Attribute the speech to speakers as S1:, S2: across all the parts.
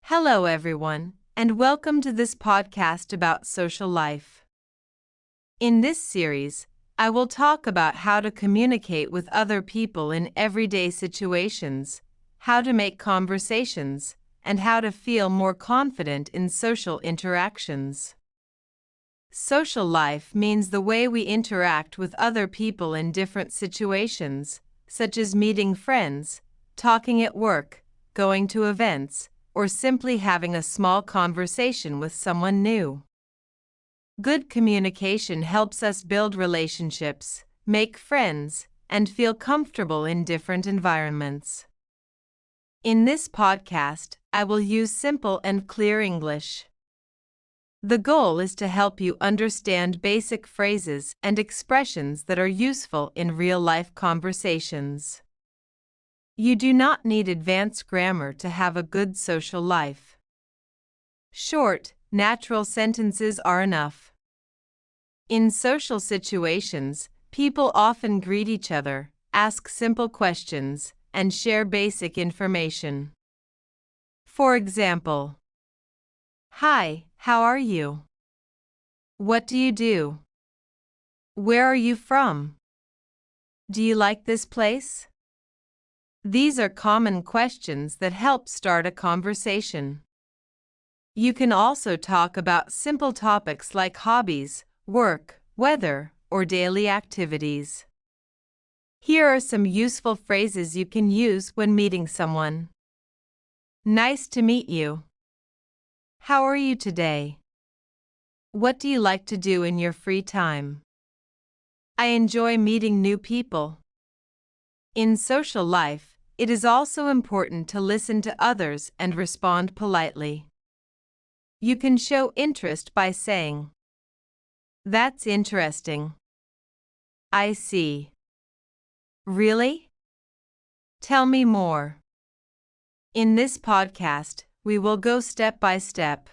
S1: Hello, everyone, and welcome to this podcast about social life. In this series, I will talk about how to communicate with other people in everyday situations, how to make conversations, and how to feel more confident in social interactions. Social life means the way we interact with other people in different situations, such as meeting friends, talking at work, going to events, or simply having a small conversation with someone new. Good communication helps us build relationships, make friends, and feel comfortable in different environments. In this podcast, I will use simple and clear English. The goal is to help you understand basic phrases and expressions that are useful in real-life conversations. You do not need advanced grammar to have a good social life. Short, natural sentences are enough. In social situations, people often greet each other, ask simple questions, and share basic information. For example, "Hi, how are you? What do you do? Where are you from? Do you like this place?" These are common questions that help start a conversation. You can also talk about simple topics like hobbies, work, weather, or daily activities. Here are some useful phrases you can use when meeting someone. Nice to meet you. How are you today? What do you like to do in your free time? I enjoy meeting new people. In social life, it is also important to listen to others and respond politely. You can show interest by saying, "That's interesting. I see. Really? Tell me more." In this podcast, we will go step by step.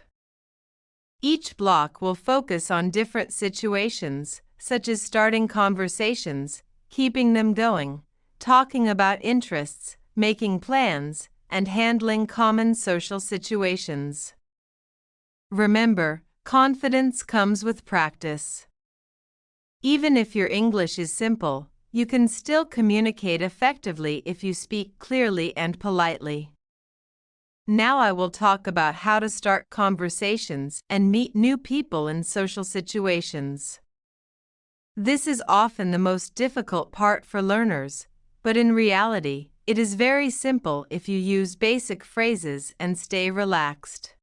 S1: Each block will focus on different situations, such as starting conversations, keeping them going, talking about interests, making plans, and handling common social situations. Remember, confidence comes with practice. Even if your English is simple, you can still communicate effectively if you speak clearly and politely. Now I will talk about how to start conversations and meet new people in social situations. This is often the most difficult part for learners, but in reality, it is very simple if you use basic phrases and stay relaxed.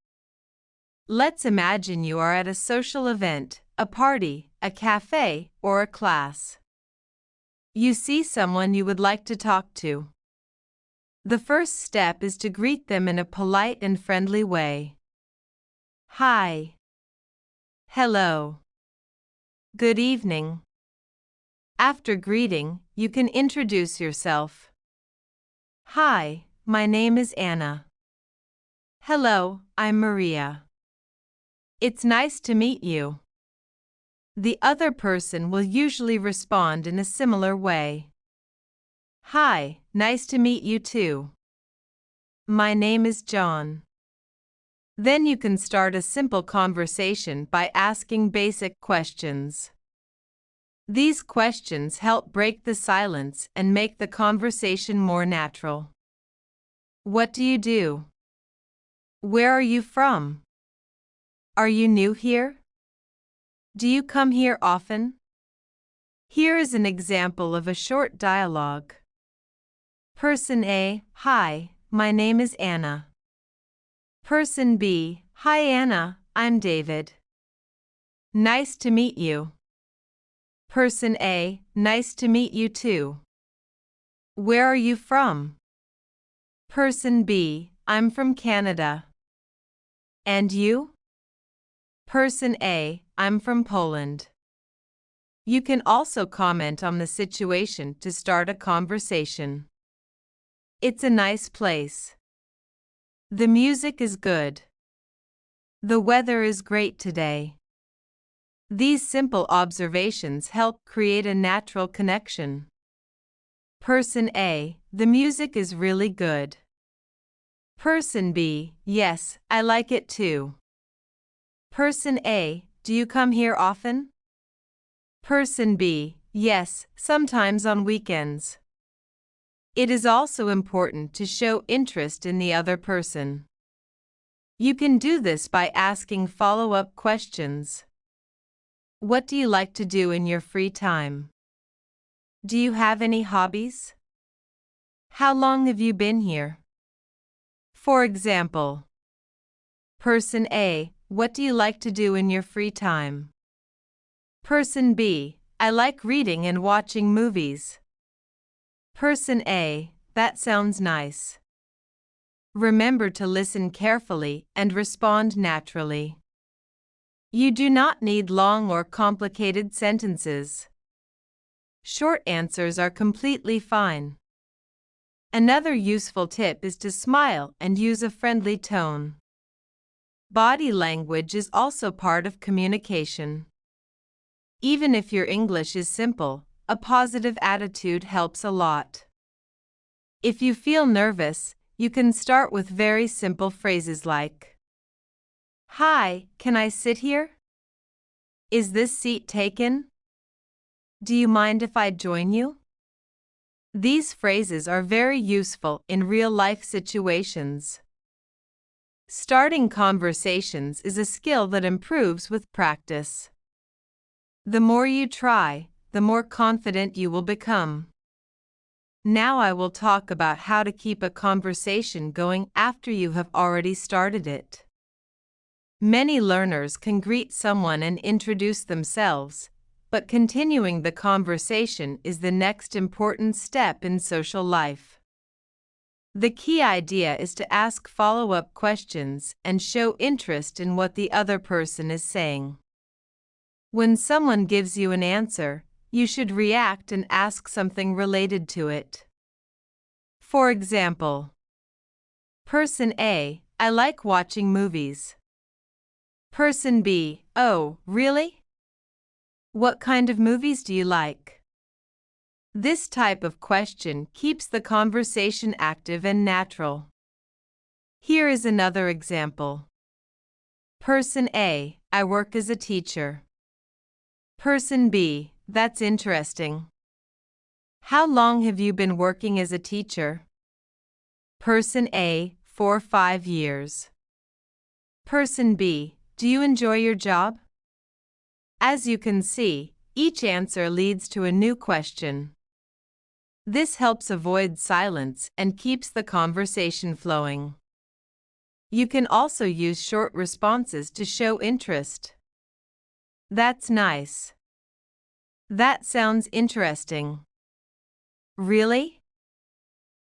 S1: Let's imagine you are at a social event, a party, a cafe, or a class. You see someone you would like to talk to. The first step is to greet them in a polite and friendly way. Hi. Hello. Good evening. After greeting, you can introduce yourself. Hi, my name is Anna. Hello, I'm Maria. It's nice to meet you. The other person will usually respond in a similar way. Hi, nice to meet you too. My name is John. Then you can start a simple conversation by asking basic questions. These questions help break the silence and make the conversation more natural. What do you do? Where are you from? Are you new here? Do you come here often? Here is an example of a short dialogue. Person A, "Hi, my name is Anna." Person B, "Hi Anna, I'm David. Nice to meet you." Person A, "Nice to meet you too. Where are you from?" Person B, "I'm from Canada." And you? Person A, "I'm from Poland." You can also comment on the situation to start a conversation. It's a nice place. The music is good. The weather is great today. These simple observations help create a natural connection. Person A, "The music is really good." Person B, yes, I like it too. Person A, do you come here often? Person B, yes, sometimes on weekends. It is also important to show interest in the other person. You can do this by asking follow-up questions. What do you like to do in your free time? Do you have any hobbies? How long have you been here? For example, Person A, what do you like to do in your free time? Person B, I like reading and watching movies. Person A, that sounds nice. Remember to listen carefully and respond naturally. You do not need long or complicated sentences. Short answers are completely fine. Another useful tip is to smile and use a friendly tone. Body language is also part of communication. Even if your English is simple, a positive attitude helps a lot. If you feel nervous, you can start with very simple phrases like, "Hi, can I sit here? Is this seat taken? Do you mind if I join you?" These phrases are very useful in real-life situations. Starting conversations is a skill that improves with practice. The more you try, the more confident you will become. Now I will talk about how to keep a conversation going after you have already started it. Many learners can greet someone and introduce themselves, but continuing the conversation is the next important step in social life. The key idea is to ask follow-up questions and show interest in what the other person is saying. When someone gives you an answer, you should react and ask something related to it. For example, Person A, I like watching movies. Person B, oh, really? What kind of movies do you like? This type of question keeps the conversation active and natural. Here is another example. Person A, I work as a teacher. Person B, that's interesting. How long have you been working as a teacher? Person A, 4 or 5 years. Person B, do you enjoy your job? As you can see, each answer leads to a new question. This helps avoid silence and keeps the conversation flowing. You can also use short responses to show interest. That's nice. That sounds interesting. Really?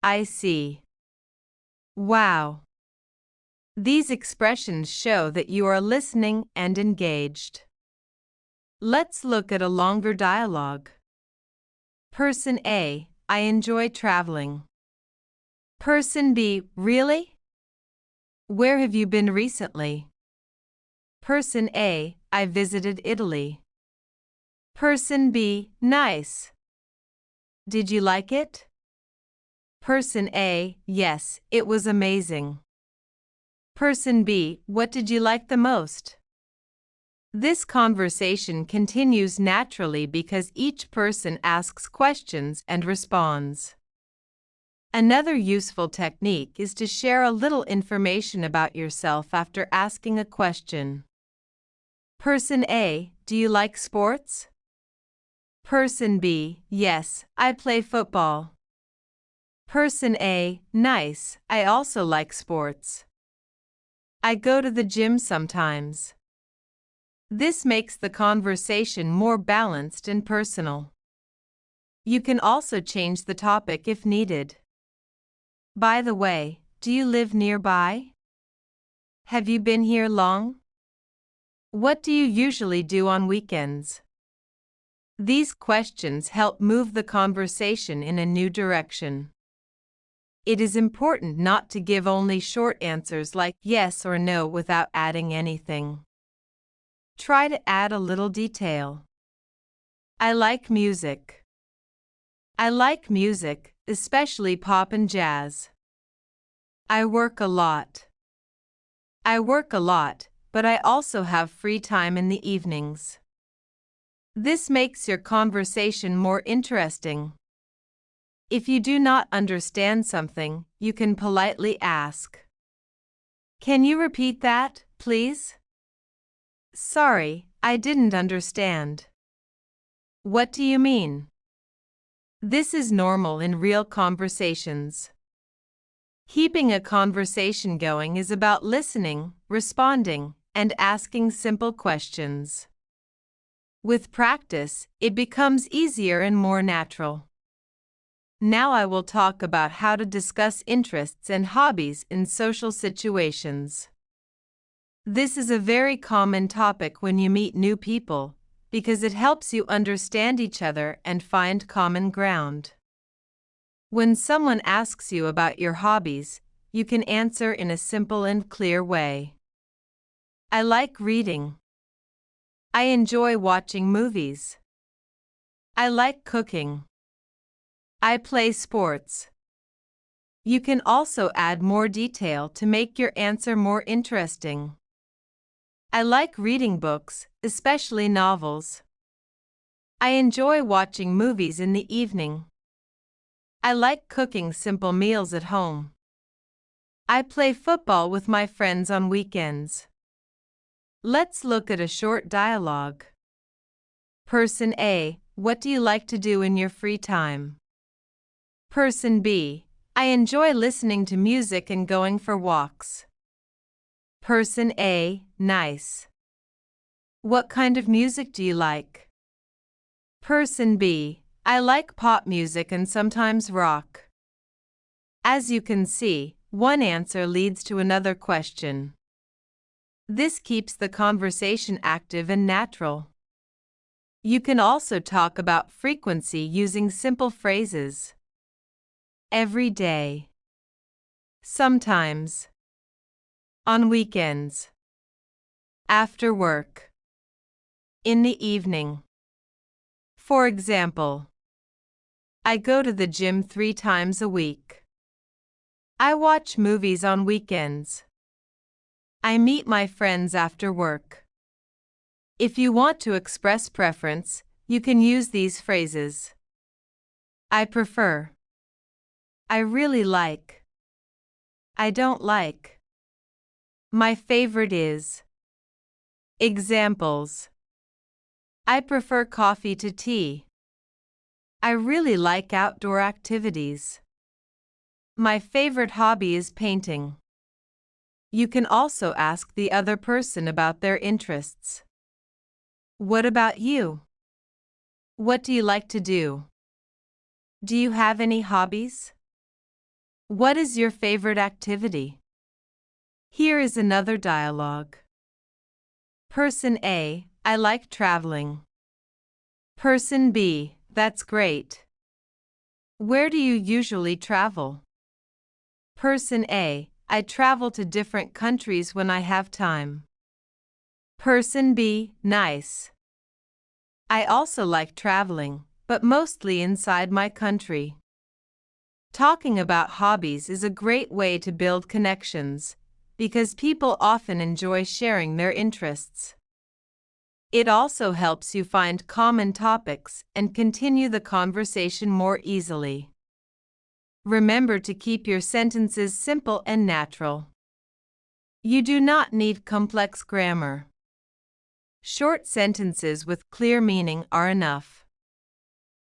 S1: I see. Wow. These expressions show that you are listening and engaged. Let's look at a longer dialogue. Person A, I enjoy traveling. Person B, really? Where have you been recently? Person A, I visited Italy. Person B, nice. Did you like it? Person A, yes, it was amazing. Person B, what did you like the most? This conversation continues naturally because each person asks questions and responds. Another useful technique is to share a little information about yourself after asking a question. Person A, do you like sports? Person B, yes, I play football. Person A, nice, I also like sports. I go to the gym sometimes. This makes the conversation more balanced and personal. You can also change the topic if needed. By the way, do you live nearby? Have you been here long? What do you usually do on weekends? These questions help move the conversation in a new direction. It is important not to give only short answers like yes or no without adding anything. Try to add a little detail. I like music. I like music, especially pop and jazz. I work a lot. I work a lot, but I also have free time in the evenings. This makes your conversation more interesting. If you do not understand something, you can politely ask, "Can you repeat that, please?" "Sorry, I didn't understand." "What do you mean?" This is normal in real conversations. Keeping a conversation going is about listening, responding, and asking simple questions. With practice, it becomes easier and more natural. Now I will talk about how to discuss interests and hobbies in social situations. This is a very common topic when you meet new people, because it helps you understand each other and find common ground. When someone asks you about your hobbies, you can answer in a simple and clear way. I like reading. I enjoy watching movies. I like cooking. I play sports. You can also add more detail to make your answer more interesting. I like reading books, especially novels. I enjoy watching movies in the evening. I like cooking simple meals at home. I play football with my friends on weekends. Let's look at a short dialogue. Person A, what do you like to do in your free time? Person B, I enjoy listening to music and going for walks. Person A, nice. What kind of music do you like? Person B, I like pop music and sometimes rock. As you can see, one answer leads to another question. This keeps the conversation active and natural. You can also talk about frequency using simple phrases. Every day. Sometimes. On weekends. After work. In the evening. For example, I go to the gym 3 times a week. I watch movies on weekends. I meet my friends after work. If you want to express preference, you can use these phrases. I prefer. I really like. I don't like. My favorite is. Examples. I prefer coffee to tea. I really like outdoor activities. My favorite hobby is painting. You can also ask the other person about their interests. What about you? What do you like to do? Do you have any hobbies? What is your favorite activity? Here is another dialogue. Person A, I like traveling. Person B, that's great. Where do you usually travel? Person A, I travel to different countries when I have time. Person B, nice. I also like traveling, but mostly inside my country. Talking about hobbies is a great way to build connections, because people often enjoy sharing their interests. It also helps you find common topics and continue the conversation more easily. Remember to keep your sentences simple and natural. You do not need complex grammar. Short sentences with clear meaning are enough.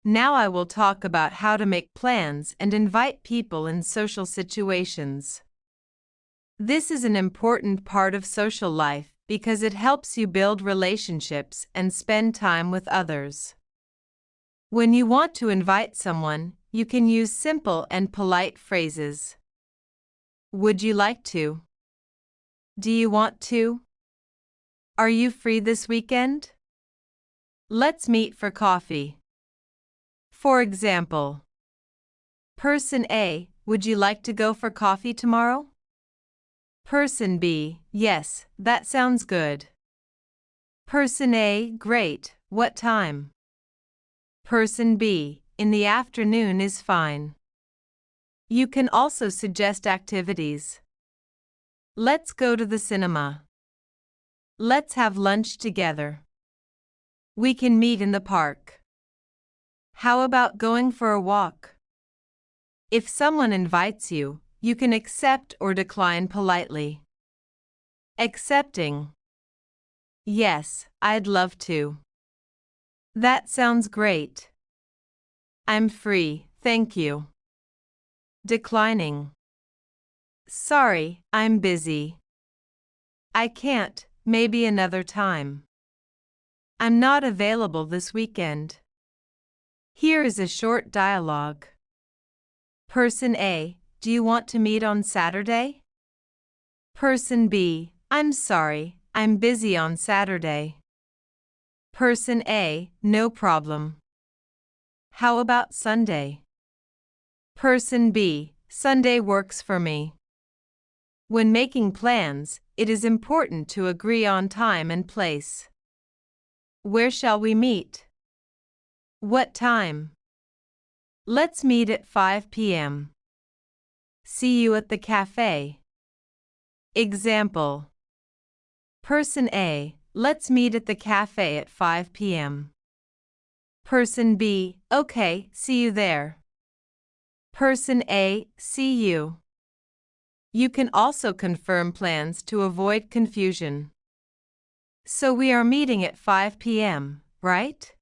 S1: Now I will talk about how to make plans and invite people in social situations. This is an important part of social life because it helps you build relationships and spend time with others. When you want to invite someone, you can use simple and polite phrases. Would you like to? Do you want to? Are you free this weekend? Let's meet for coffee. For example, Person A, would you like to go for coffee tomorrow? Person B, yes, that sounds good. Person A, great, what time? Person B, in the afternoon is fine. You can also suggest activities. Let's go to the cinema. Let's have lunch together. We can meet in the park. How about going for a walk? If someone invites you, you can accept or decline politely. Accepting. Yes, I'd love to. That sounds great. I'm free, thank you. Declining. Sorry, I'm busy. I can't, maybe another time. I'm not available this weekend. Here is a short dialogue. Person A, do you want to meet on Saturday? Person B, I'm sorry, I'm busy on Saturday. Person A, no problem. How about Sunday? Person B, Sunday works for me. When making plans, it is important to agree on time and place. Where shall we meet? What time? Let's meet at 5 p.m. See you at the cafe. Example. Person A, let's meet at the cafe at 5 p.m. Person B, okay, see you there. Person A, see you. You can also confirm plans to avoid confusion. So we are meeting at 5 p.m., right?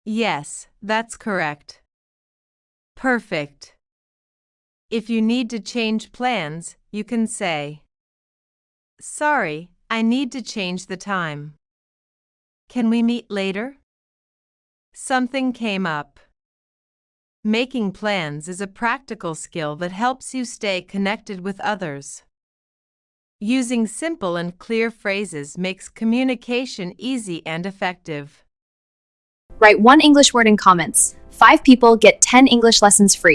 S1: Yes, that's correct. Perfect. If you need to change plans, you can say, sorry, I need to change the time. Can we meet later? Something came up. Making plans is a practical skill that helps you stay connected with others. Using simple and clear phrases makes communication easy and effective.
S2: Write one English word in comments. 5 people get 10 English lessons free.